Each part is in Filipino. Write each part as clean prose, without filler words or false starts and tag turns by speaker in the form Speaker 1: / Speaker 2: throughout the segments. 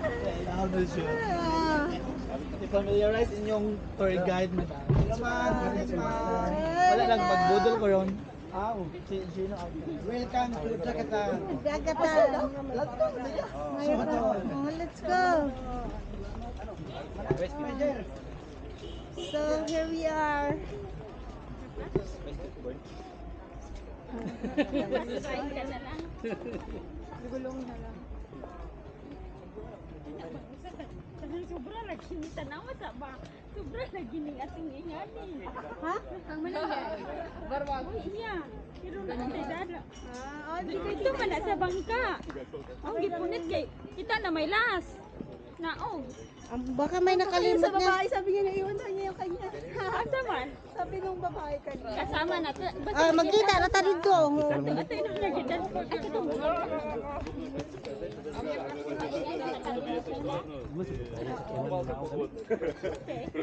Speaker 1: Kailangan siya. I-familiarize inyong tour guide, madam. Wala lang, magbudol ko ron. Sino ako? Welcome to Jakarta.
Speaker 2: Jakarta. Let's go. So here we are. Gulong na lang.
Speaker 3: Sobra lagi ni tanawa sa ba? Sobra lagi ni ating ingani.
Speaker 2: Ha?
Speaker 3: Ang manangay. Barwag. Iya. Pero na dada. Ito man na sa bangka. Ang gipunit kay kita na may las. Naog.
Speaker 2: Baka may nakalimot
Speaker 4: Sa babae,
Speaker 2: niya.
Speaker 4: sabi niya naiwan sa niya yung kanya.
Speaker 3: Asa man?
Speaker 4: Sabi nung babae kanina.
Speaker 3: Kasama na.
Speaker 2: Magkita na tayo dito.
Speaker 3: Ate nung nagidan.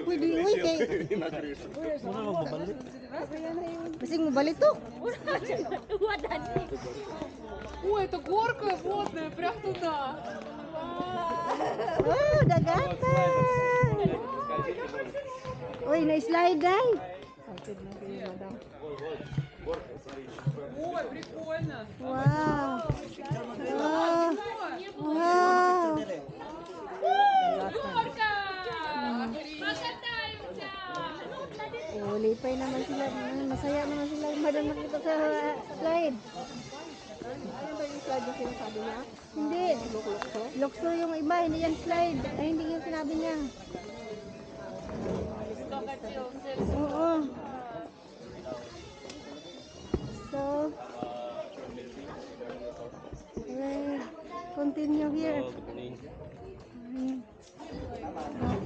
Speaker 2: Pwede uwi kay. Masing mo balik to.
Speaker 3: Wadan.
Speaker 4: Ой, это горка водная, прям туда.
Speaker 2: Oh, dagatan. Uy, na-slide ay.
Speaker 4: Ой, прикольно.
Speaker 2: Wow. Wow. Wow.
Speaker 4: Горка! Покатаемся!
Speaker 2: Oh, lipay naman sila. Masaya naman sila. Madam nakita sa slide.
Speaker 4: Ano ba yung slide yung sinasabi niya?
Speaker 2: Hindi.
Speaker 4: Lukso?
Speaker 2: Lukso yung iba. Hindi yan slide. Ay, hindi yung sinabi niya. Oo. So, continue here.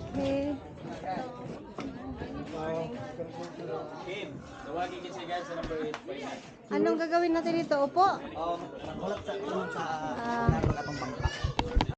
Speaker 2: Okay.
Speaker 1: Kim, tawagin kita guys sa number 8.
Speaker 2: Anong gagawin natin dito? Upo?
Speaker 1: Nakulat sa
Speaker 2: Ah.
Speaker 1: atong bangka.